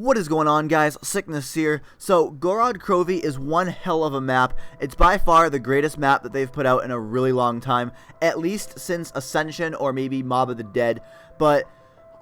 What is going on, guys? Sickness here. So Gorod Krovi is one hell of a map. It's by far the greatest map that they've put out in a really long time, at least since Ascension or maybe Mob of the Dead. But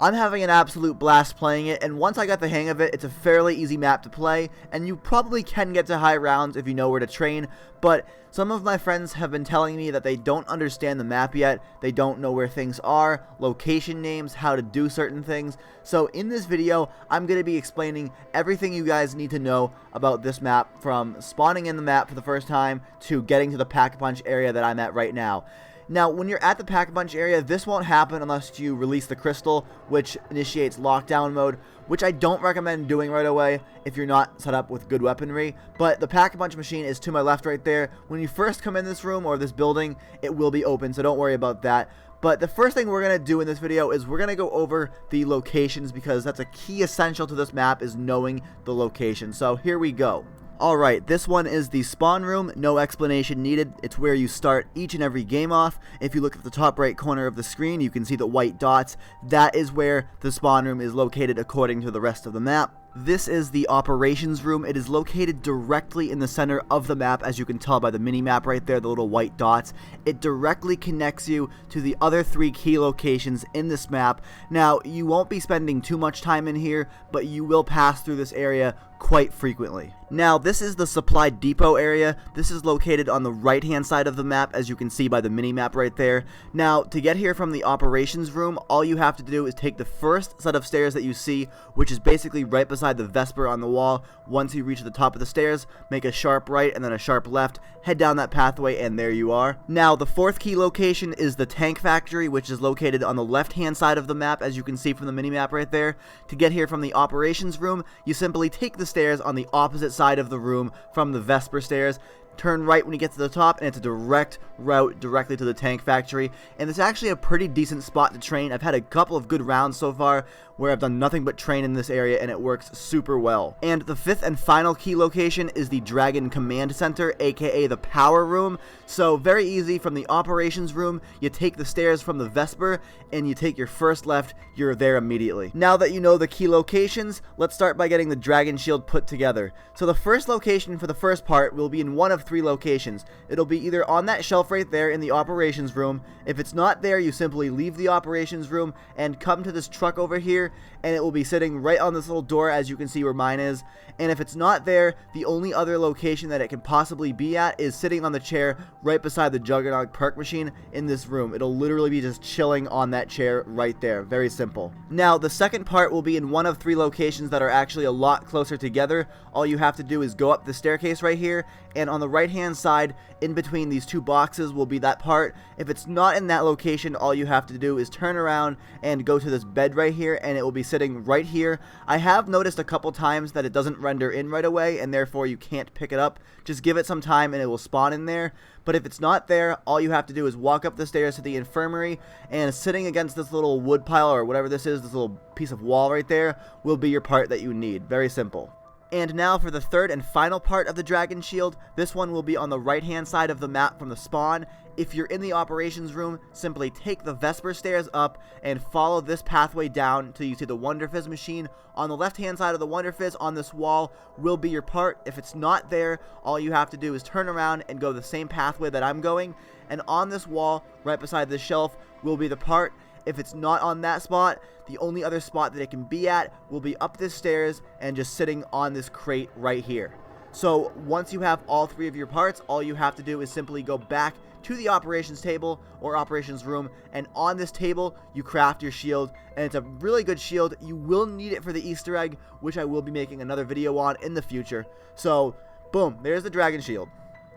I'm having an absolute blast playing it, and once I got the hang of it, it's a fairly easy map to play, and you probably can get to high rounds if you know where to train, but some of my friends have been telling me that they don't understand the map yet, they don't know where things are, location names, how to do certain things. So in this video, I'm going to be explaining everything you guys need to know about this map, from spawning in the map for the first time to getting to the Pack-a-Punch area that I'm at right now. Now, when you're at the Pack-a-Punch area, this won't happen unless you release the crystal, which initiates lockdown mode, which I don't recommend doing right away if you're not set up with good weaponry. But the Pack-a-Punch machine is to my left right there. When you first come in this room or this building, it will be open, so don't worry about that. But the first thing we're going to do in this video is we're going to go over the locations, because that's a key essential to this map, is knowing the location. So here we go. Alright, this one is the spawn room, no explanation needed. It's where you start each and every game off. If you look at the top right corner of the screen, you can see the white dots. That is where the spawn room is located according to the rest of the map. This is the operations room. It is located directly in the center of the map, as you can tell by the mini-map right there, the little white dots. It directly connects you to the other 3 key locations in this map. Now, you won't be spending too much time in here, but you will pass through this area quite frequently. Now, this is the supply depot area. This is located on the right hand side of the map, as you can see by the mini-map right there. Now, to get here from the operations room, all you have to do is take the first set of stairs that you see, which is basically right beside the Vesper on the wall. Once you reach the top of the stairs, make a sharp right and then a sharp left, head down that pathway, and there you are. Now, the 4th key location is the tank factory, which is located on the left hand side of the map, as you can see from the mini-map right there. To get here from the operations room, you simply take the stairs on the opposite side of the room from the Vesper stairs. Turn right when you get to the top, and it's a direct route directly to the tank factory. And it's actually a pretty decent spot to train. I've had a couple of good rounds so far where I've done nothing but train in this area, and it works super well. And the 5th and final key location is the Dragon Command Center, aka the power room. So very easy. From the operations room, you take the stairs from the Vesper, and you take your first left, you're there immediately. Now that you know the key locations, let's start by getting the Dragon Shield put together. So the first location for the first part will be in one of 3 locations. It'll be either on that shelf right there in the operations room. If it's not there, you simply leave the operations room and come to this truck over here, and it will be sitting right on this little door, as you can see where mine is. And if it's not there, the only other location that it can possibly be at is sitting on the chair right beside the Juggernaut perk machine in this room. It'll literally be just chilling on that chair right there. Very simple. Now, the second part will be in one of 3 locations that are actually a lot closer together. All you have to do is go up the staircase right here, and on the right hand side, in between these 2 boxes, will be that part. If it's not in that location, all you have to do is turn around and go to this bed right here, and it will be sitting right here. I have noticed a couple times that it doesn't render in right away, and therefore you can't pick it up. Just give it some time and it will spawn in there. But if it's not there, all you have to do is walk up the stairs to the infirmary, and sitting against this little wood pile, or whatever this is, this little piece of wall right there, will be your part that you need. Very simple. And now for the 3rd and final part of the Dragon Shield. This one will be on the right hand side of the map from the spawn. If you're in the operations room, simply take the Vesper stairs up and follow this pathway down till you see the Wonder Fizz machine. On the left hand side of the Wonder Fizz on this wall will be your part. If it's not there, all you have to do is turn around and go the same pathway that I'm going. And on this wall, right beside this shelf, will be the part. If it's not on that spot, the only other spot that it can be at will be up this stairs and just sitting on this crate right here. So once you have all 3 of your parts, all you have to do is simply go back to the operations table or operations room, and on this table you craft your shield, and it's a really good shield. You will need it for the Easter egg, which I will be making another video on in the future. So boom, there's the Dragon Shield.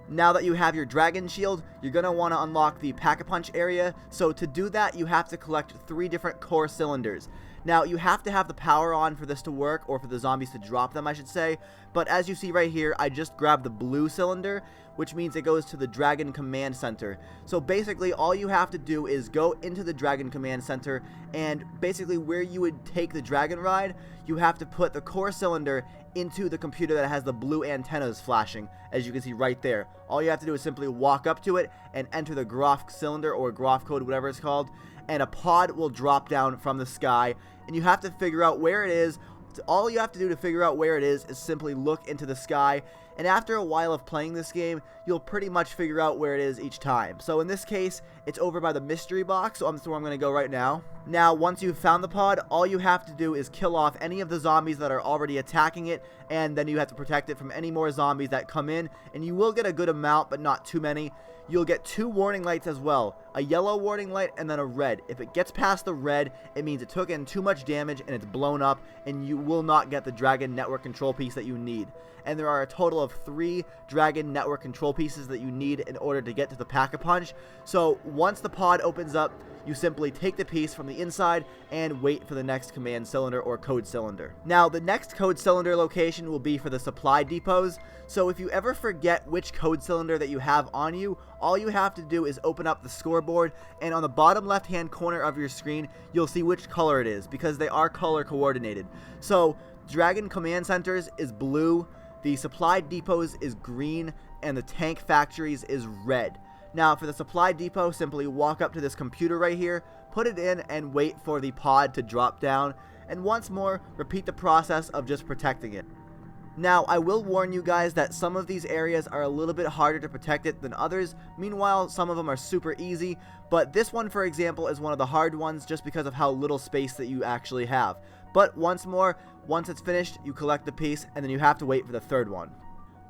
Now that you have your Dragon Shield, you're going to want to unlock the Pack-a-Punch area. So to do that, you have to collect 3 different core cylinders. Now, you have to have the power on for this to work, or for the zombies to drop them, I should say. But as you see right here, I just grabbed the blue cylinder, which means it goes to the Dragon Command Center. So basically, all you have to do is go into the Dragon Command Center, and basically where you would take the Dragon Ride, you have to put the core cylinder into the computer that has the blue antennas flashing, as you can see right there. All you have to do is simply walk up to it and enter the Groff cylinder, or Groff code, whatever it's called, and a pod will drop down from the sky, and you have to figure out where it is All you have to do to figure out where it is simply look into the sky, and after a while of playing this game, you'll pretty much figure out where it is each time. So in this case, it's over by the mystery box, so that's where I'm going to go right now. Now, once you've found the pod, all you have to do is kill off any of the zombies that are already attacking it, and then you have to protect it from any more zombies that come in, and you will get a good amount, but not too many. You'll get 2 warning lights as well, a yellow warning light and then a red. If it gets past the red, it means it took in too much damage and it's blown up, and you will not get the Dragon Network Control piece that you need. And there are a total of 3 Dragon Network Control pieces that you need in order to get to the Pack-a-Punch. So once the pod opens up, you simply take the piece from the inside and wait for the next command cylinder or code cylinder. Now, the next code cylinder location will be for the supply depots, so if you ever forget which code cylinder that you have on you, all you have to do is open up the scoreboard, and on the bottom left hand corner of your screen, you'll see which color it is, because they are color coordinated. So, Dragon Command Centers is blue, the supply depots is green, and the tank factories is red. Now, for the supply depot, simply walk up to this computer right here, put it in, and wait for the pod to drop down, and once more, repeat the process of just protecting it. Now, I will warn you guys that some of these areas are a little bit harder to protect it than others. Meanwhile, some of them are super easy, but this one, for example, is one of the hard ones just because of how little space that you actually have. But once more, once it's finished, you collect the piece, and then you have to wait for the third one.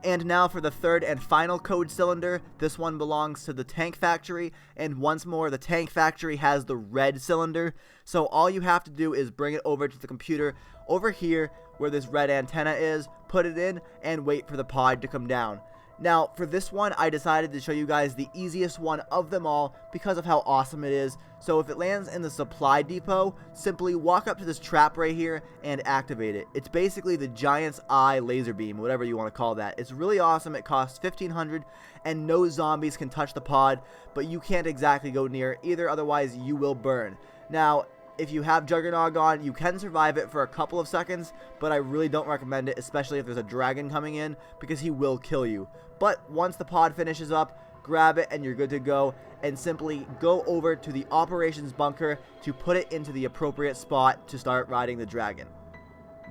And now for the third and final code cylinder. This one belongs to the tank factory, and once more, the tank factory has the red cylinder. So all you have to do is bring it over to the computer over here where this red antenna is, put it in, and wait for the pod to come down. Now, for this one, I decided to show you guys the easiest one of them all because of how awesome it is. So if it lands in the supply depot, simply walk up to this trap right here and activate it. It's basically the Giant's Eye laser beam, whatever you want to call that. It's really awesome. It costs $1,500 and no zombies can touch the pod, but you can't exactly go near it either, otherwise you will burn. Now, if you have Juggernog on, you can survive it for a couple of seconds, but I really don't recommend it, especially if there's a dragon coming in, because he will kill you. But once the pod finishes up, grab it and you're good to go, and simply go over to the operations bunker to put it into the appropriate spot to start riding the dragon.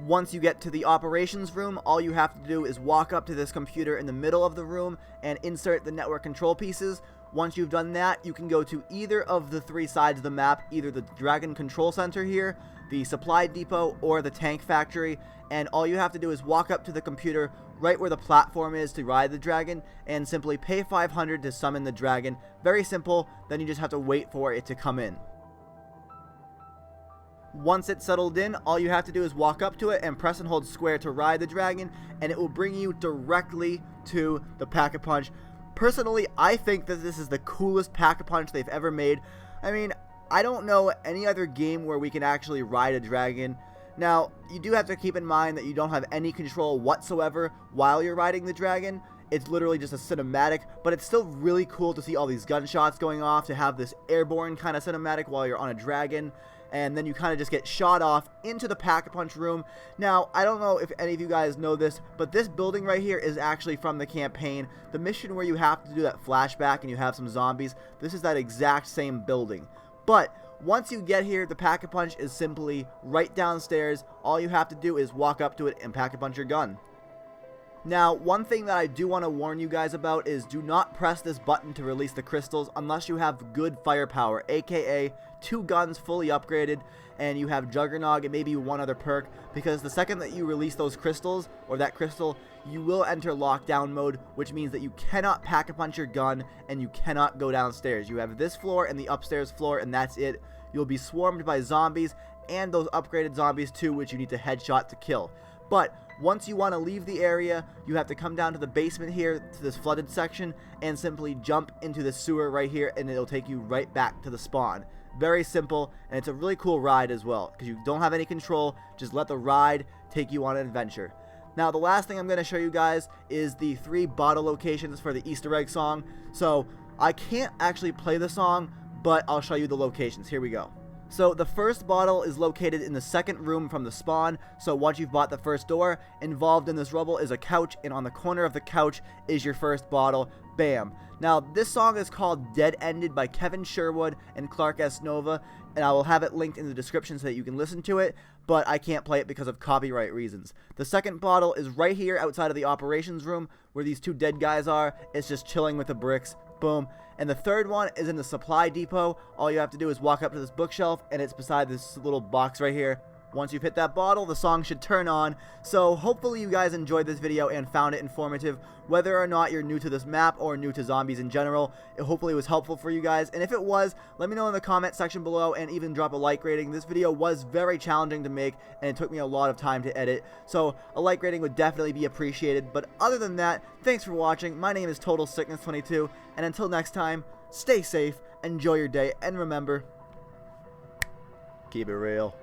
Once you get to the operations room, all you have to do is walk up to this computer in the middle of the room and insert the network control pieces. Once you've done that, you can go to either of the 3 sides of the map, either the Dragon Control Center here, the Supply Depot, or the Tank Factory, and all you have to do is walk up to the computer right where the platform is to ride the dragon, and simply pay $500 to summon the dragon. Very simple, then you just have to wait for it to come in. Once it's settled in, all you have to do is walk up to it and press and hold square to ride the dragon, and it will bring you directly to the Pack-a-Punch. Personally, I think that this is the coolest Pack-a-Punch they've ever made. I mean, I don't know any other game where we can actually ride a dragon. Now, you do have to keep in mind that you don't have any control whatsoever while you're riding the dragon. It's literally just a cinematic, but it's still really cool to see all these gunshots going off, to have this airborne kind of cinematic while you're on a dragon. And then you kind of just get shot off into the Pack-a-Punch room. Now, I don't know if any of you guys know this, but this building right here is actually from the campaign. The mission where you have to do that flashback and you have some zombies, this is that exact same building. But once you get here, the Pack-a-Punch is simply right downstairs. All you have to do is walk up to it and Pack-a-Punch your gun. Now, one thing that I do want to warn you guys about is do not press this button to release the crystals unless you have good firepower, aka 2 guns fully upgraded, and you have Juggernog and maybe one other perk, because the second that you release those crystals, or that crystal, you will enter lockdown mode, which means that you cannot Pack-a-Punch your gun and you cannot go downstairs. You have this floor and the upstairs floor, and that's it. You'll be swarmed by zombies, and those upgraded zombies too, which you need to headshot to kill. But once you want to leave the area, you have to come down to the basement here, to this flooded section, and simply jump into the sewer right here, and it'll take you right back to the spawn. Very simple, and it's a really cool ride as well, because you don't have any control. Just let the ride take you on an adventure. Now, the last thing I'm going to show you guys is the 3 bottle locations for the Easter egg song. So, I can't actually play the song, but I'll show you the locations. Here we go. So the first bottle is located in the second room from the spawn. So once you've bought the first door, involved in this rubble is a couch, and on the corner of the couch is your first bottle. Bam. Now this song is called Dead Ended by Kevin Sherwood and Clark S. Nova. and I will have it linked in the description so that you can listen to it, but I can't play it because of copyright reasons. The second bottle is right here outside of the operations room where these two dead guys are. It's just chilling with the bricks. Boom. And the third one is in the supply depot. All you have to do is walk up to this bookshelf, and it's beside this little box right here. Once you've hit that bottle, the song should turn on. So hopefully you guys enjoyed this video and found it informative. Whether or not you're new to this map or new to zombies in general, it hopefully was helpful for you guys. And if it was, let me know in the comment section below, and even drop a like rating. This video was very challenging to make, and it took me a lot of time to edit. So a like rating would definitely be appreciated. But other than that, thanks for watching. My name is Total Sickness 22, and until next time, stay safe, enjoy your day, and remember, keep it real.